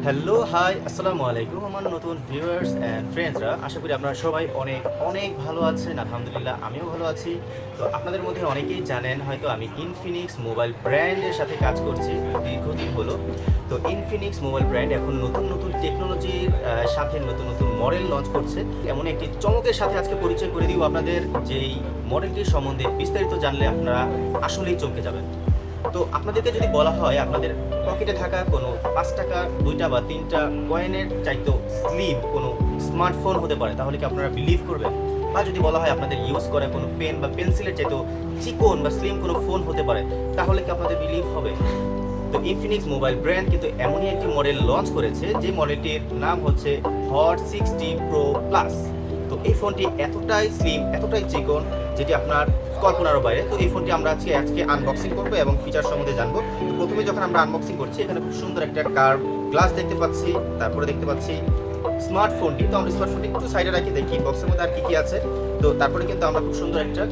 Hello hi আসসালামু আলাইকুম আমার নতুন ভিউয়ার্স অ্যান্ড ফ্রেন্ডসরা, আশা করি আপনারা সবাই অনেক অনেক ভালো আছেন। আলহামদুলিল্লাহ আমিও ভালো আছি। তো আপনাদের মধ্যে অনেকেই জানেন হয়তো আমি ইনফিনিক্স মোবাইল ব্র্যান্ডের সাথে কাজ করছি দীর্ঘদিন হলো। তো ইনফিনিক্স মোবাইল ব্র্যান্ড এখন নতুন নতুন টেকনোলজির সাথে নতুন নতুন মডেল লঞ্চ করছে। এমন একটি চমকের সাথে আজকে পরিচয় করে দিব আপনাদের, যেই মডেলটির সম্বন্ধে বিস্তারিত জানলে আপনারা আসলেই চমকে যাবেন। তো আপনাদেরকে যদি বলা হয় আপনাদের পকেটে থাকা কোনো 5 টাকা 2টা বা 3টা কয়েনের চাইতো স্লিম কোনো স্মার্টফোন হতে পারে, তাহলে কি আপনারা বিলিভ করবেন? বা যদি বলা হয় আপনাদের ইউজ করা কোনো পেন বা পেন্সিলের চাইতো চিকন বা স্লিম কোনো ফোন হতে পারে, তাহলে কি আপনাদের বিলিভ হবে? তো ইনফিনিক্স মোবাইল ব্র্যান্ড কিন্তু এমনই একটি মডেল লঞ্চ করেছে যে মডেলটির নাম হচ্ছে হট 60 প্রো প্লাস। তো এই ফোনটি এতটাই স্লিম এতটাই চিকন যেটি আপনার কল্পনারও বাইরে। তো এই ফোনটি আমরা আজকে আনবক্সিং করবো এবং ফিচার সম্বন্ধে জানবো। তো প্রথমে যখন আমরা আনবক্সিং করছি এখানে খুব সুন্দর একটা কার্ভ গ্লাস দেখতে পাচ্ছি, তারপরে দেখতে পাচ্ছি স্মার্টফোনটি। তো আমরা স্মার্টফোনটি একটু সাইডে রাখি, দেখি বক্সের মধ্যে আর কি কি আছে। তো তারপরে কিন্তু আমরা খুব সুন্দর একটা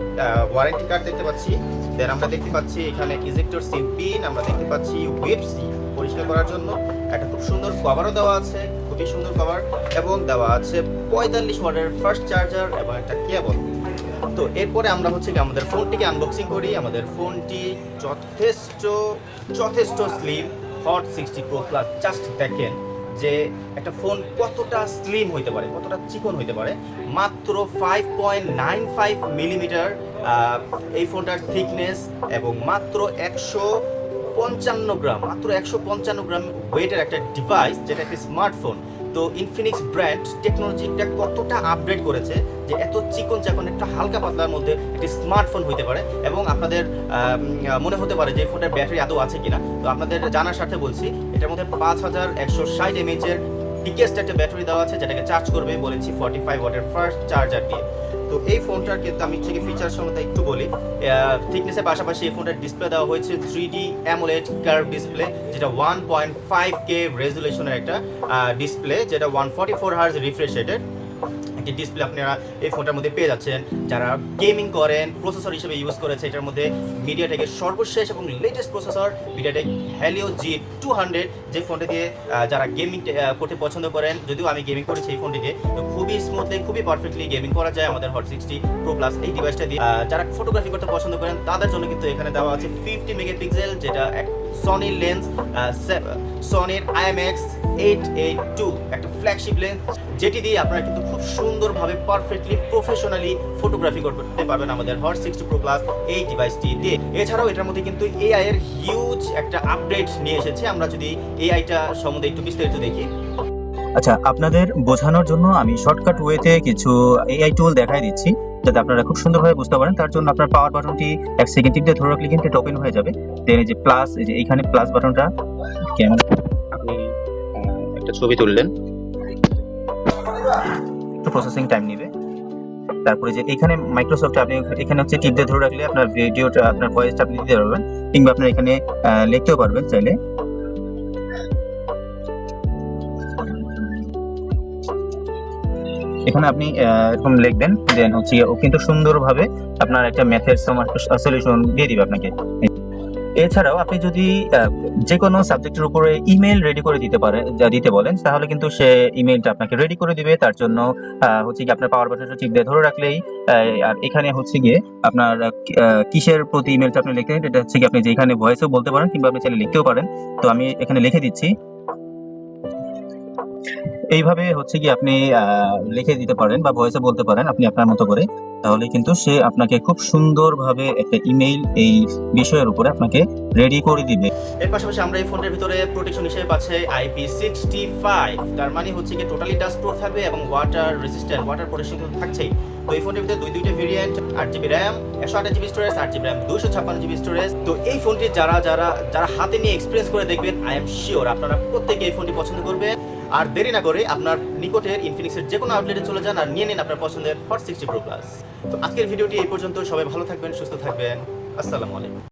ওয়ারেন্টি কার্ড দেখতে পাচ্ছি। দেন আমরা দেখতে পাচ্ছি এখানে ইজেক্টর সিম পিন, আমরা দেখতে পাচ্ছি ওয়েবসি পরিষ্কার করার জন্য একটা খুব সুন্দর কভারও দেওয়া আছে, খুবই সুন্দর কভার, এবং দেওয়া আছে 45 ওয়াটের ফাস্ট চার্জার এবং একটা কেবল। তো এরপরে আমরা আমাদের ফোনটিকে আনবক্সিং করি। আমাদের ফোনটি যথেষ্ট slim, hot 60 pro plus. Just দেখেন যে একটা ফোন কতটা স্লিম হইতে পারে, কতটা চিকন হইতে পারে। মাত্র 5.95 মিলিমিটার এই ফোনটার থিকনেস এবং মাত্র 155 গ্রাম ওয়েটের একটা ডিভাইস, যেটা একটা স্মার্টফোন। তো ইনফিনিক্স ব্র্যান্ড টেকনোলজিটা কতটা আপডেট করেছে যে এত চিকন চাকন একটা হালকা পাতলার মধ্যে একটি স্মার্টফোন হইতে পারে। এবং আপনাদের মনে হতে পারে যে ফোনটার ব্যাটারি আদৌ আছে কিনা। তো আপনাদের জানার সাথে বলছি, এটার মধ্যে 5160 mAh এর বিগেস্ট একটা ব্যাটারি দেওয়া আছে, যেটাকে চার্জ করবে বলেছি 45 ওয়াটের ফাস্ট চার্জার দিয়ে। তো এই ফোনটার কিন্তু আমি ফিচার সম্বন্ধে একটু বলি। থিকনেসের পাশাপাশি এই ফোনটার ডিসপ্লে দেওয়া হয়েছে 3D অ্যামোলেড কার্ভ ডিসপ্লে, যেটা 1.5K রেজুলেশনের একটা ডিসপ্লে, যেটা 144 হার্জ রিফ্রেশ রেটের একটি ডিসপ্লে আপনারা এই ফোনটার মধ্যে পেয়ে যাচ্ছেন। যারা গেমিং করেন, প্রসেসর হিসেবে ইউজ করেছে এটার মধ্যে মিডিয়াটেকের সর্বশেষ এবং latest processor MediaTek Helio G200, যে ফোনটি দিয়ে যারা গেমিং করতে পছন্দ করেন। যদিও আমি গেমিং করেছি এই ফোনটিতে, তো খুবই স্মুথলি খুবই পারফেক্টলি গেমিং করা যায় আমাদের হট 60 প্রো প্লাস এই ডিভাইসটা দিয়ে। যারা ফটোগ্রাফি করতে পছন্দ করেন তাদের জন্য কিন্তু এখানে দেওয়া আছে 50 মেগাপিক্সেল, যেটা সনির লেন্স, সনির IMX 882 একটা ফ্ল্যাগশিপ লেন্স, যেটি দিয়ে আপনারা কিন্তু খুব সুন্দরভাবে পারফেক্টলি প্রফেশনালি ফটোগ্রাফি করতে পারবেন আমাদের হট 60 প্রো প্লাস এই ডিভাইসটি দিয়ে। এছাড়াও এটার মধ্যে কিন্তু AI এর হিউজ একটা আপডেট নিয়ে এসেছে। আমরা যদি AIটা সম্বন্ধে একটু বিস্তারিত দেখি। আচ্ছা, আপনাদের বোঝানোর জন্য আমি শর্টকাট ওয়েতে কিছু AI টুল দেখাই দিচ্ছি, যাতে আপনারা খুব সুন্দরভাবে বুঝতে পারেন। তার জন্য আপনার পাওয়ার বাটনটি 1 সেকেন্ড টিপে ধরে রাখলে কিন্তু এটা ওপেন হয়ে যাবে। দেন এই যে প্লাস, এই যে এইখানে প্লাস বাটনটা, কেমন আপনি একটা ছবি তুললেন, একটু প্রসেসিং টাইম নেবে। তারপরে যে এখানে মাইক্রোসফট, আপনি এখানে হচ্ছে টিপ দিয়ে ধরে রাখলে আপনার ভিডিওটা, আপনার ভয়েসটা আপনি দিতে পারবেন, কিংবা আপনার এখানে লিখতেও পারবেন চাইলে। এখানে আপনি এরকম লিখবেন, দেন হচ্ছে ও কিন্তু সুন্দরভাবে আপনার একটা ম্যাথের সলিউশন দিয়ে দিবে আপনাকে। এছাড়াও আপনি যদি যে কোনো সাবজেক্টের উপরে ইমেল রেডি করে দিতে বলেন, তাহলে কিন্তু সে ইমেলটা আপনাকে রেডি করে দিবে। তার জন্য হচ্ছে কি আপনার পাওয়ার বাটনটা টিপ দিয়ে ধরে রাখলেই, আর এখানে হচ্ছে গিয়ে আপনার কিসের প্রতি ইমেলটা আপনি লিখতে, এটা হচ্ছে কি আপনি যে এখানে ভয়েসেও বলতে পারেন, কিংবা আপনি চাইলে লিখতেও পারেন। তো আমি এখানে লিখে দিচ্ছি। এইভাবে হচ্ছে কি আপনি লিখে দিতে পারেন বা ভয়েসে বলতে পারেন আপনি আপনার মতো করে, তাহলে কিন্তু সে আপনাকে খুব সুন্দরভাবে একটা ইমেইল এই বিষয়ের উপরে আপনাকে রেডি করে দিবে। এর পাশাপাশি আমরা এই ফোনের ভিতরে প্রোটেকশন হিসেবে পাচ্ছি IP65, তার মানে হচ্ছে কি টোটালি ডাস্ট প্রুফ থাকবে এবং ওয়াটার রেজিস্ট্যান্ট, ওয়াটার প্রোটেকশন তো থাকছেই। তো এই ফোনের ভিতরে দুইটা variant, 8GB RAM 128GB storage, 8GB RAM 256GB storage. তো এই ফোনটি যারা হাতে নিয়ে এক্সপিরিয়েন্স করে দেখবেন, আই এম শিওর আপনারা প্রত্যেকে এই ফোনটি পছন্দ করবেন। আর দেরি না করে আপনার নিকটের ইনফিনিক্সের যে কোনো আউটলেটে চলে যান আর নিয়ে নিন আপনার পছন্দের হট 60 প্রো প্লাস। তো আজকের ভিডিওটি এই পর্যন্ত। সবাই ভালো থাকবেন, সুস্থ থাকবেন। আসসালামু আলাইকুম।